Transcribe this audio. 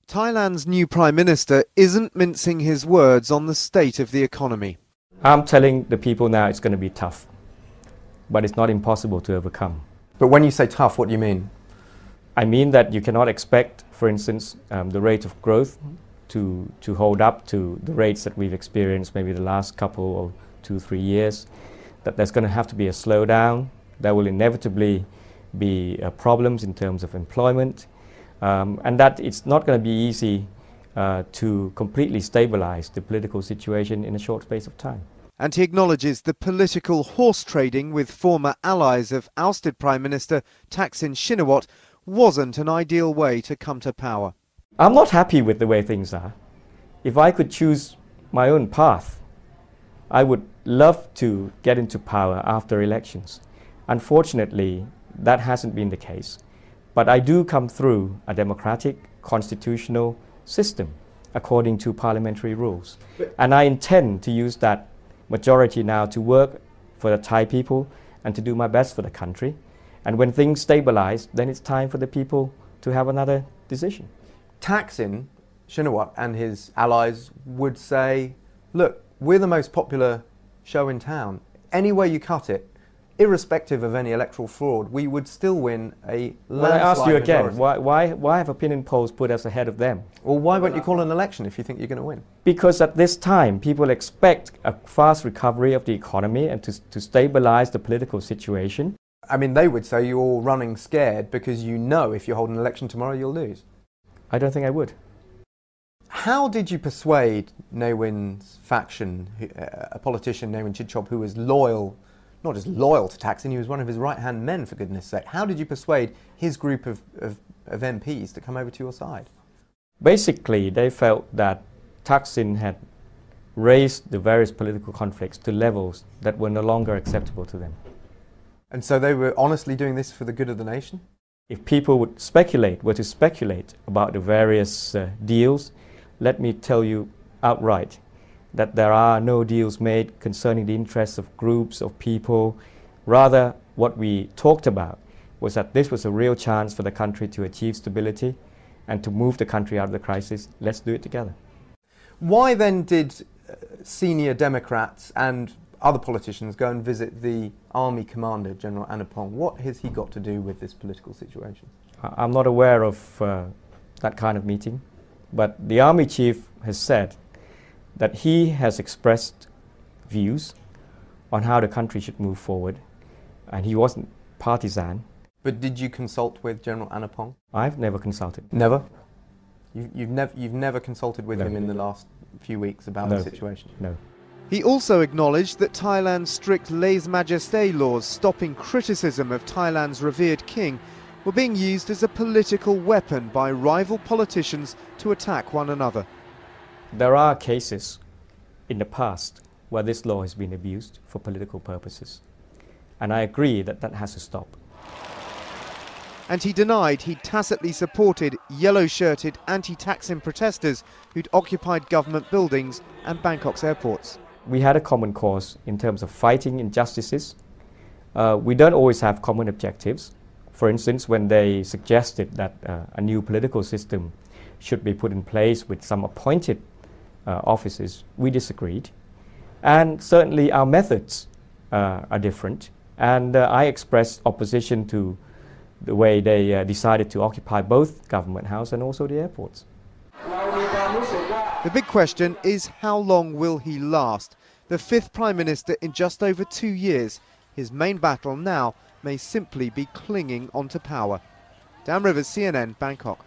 Thailand's new Prime Minister isn't mincing his words on the state of the economy. I'm telling the people now it's going to be tough, but it's not impossible to overcome. But when you say tough, what do you mean? I mean that you cannot expect, for instance, the rate of growth to hold up to the rates that we've experienced maybe the last couple or 2-3 years, that there's going to have to be a slowdown. There will inevitably be problems in terms of employment, and that it's not going to be easy to completely stabilize the political situation in a short space of time. And he acknowledges the political horse trading with former allies of ousted Prime Minister Thaksin Shinawatra wasn't an ideal way to come to power. I'm not happy with the way things are. If I could choose my own path, I would love to get into power after elections. Unfortunately, that hasn't been the case. But I do come through a democratic, constitutional system according to parliamentary rules. And I intend to use that majority now to work for the Thai people and to do my best for the country. And when things stabilize, then it's time for the people to have another decision. Thaksin Shinawatra and his allies would say, look, we're the most popular show in town. Any way you cut it, irrespective of any electoral fraud, we would still win a landslide Well, I ask you again, majority. why have opinion polls put us ahead of them? Well, why won't you call an election if you think you're going to win? Because at this time, people expect a fast recovery of the economy and to stabilize the political situation. I mean, they would say you're all running scared because you know if you hold an election tomorrow, you'll lose. I don't think I would. How did you persuade Ne Win's faction, a politician, Ne Win Chitchop, who was loyal, not just loyal to Thaksin, he was one of his right-hand men, for goodness sake. How did you persuade his group of MPs to come over to your side? Basically, they felt that Thaksin had raised the various political conflicts to levels that were no longer acceptable to them. And so they were honestly doing this for the good of the nation? If people were to speculate about the various deals, let me tell you outright that there are no deals made concerning the interests of groups of people. Rather, what we talked about was that this was a real chance for the country to achieve stability and to move the country out of the crisis. Let's do it together. Why then did senior Democrats and other politicians go and visit the army commander, General Anupong? What has he got to do with this political situation? I'm not aware of that kind of meeting, but the army chief has said that he has expressed views on how the country should move forward, and he wasn't partisan. But did you consult with General Anupong? I've never consulted. Never? You've never consulted with him in the last few weeks about the situation? No. He also acknowledged that Thailand's strict lèse-majesté laws stopping criticism of Thailand's revered king were being used as a political weapon by rival politicians to attack one another. There are cases in the past where this law has been abused for political purposes, and I agree that that has to stop. And he denied he'd tacitly supported yellow-shirted anti-Thaksin protesters who'd occupied government buildings and Bangkok's airports. We had a common cause in terms of fighting injustices. We don't always have common objectives. For instance, when they suggested that a new political system should be put in place with some appointed officers, we disagreed. And certainly our methods are different. And I expressed opposition to the way they decided to occupy both Government House and also the airports. The big question is, how long will he last? The fifth Prime Minister in just over 2 years. His main battle now may simply be clinging onto power. Dan Rivers, CNN, Bangkok.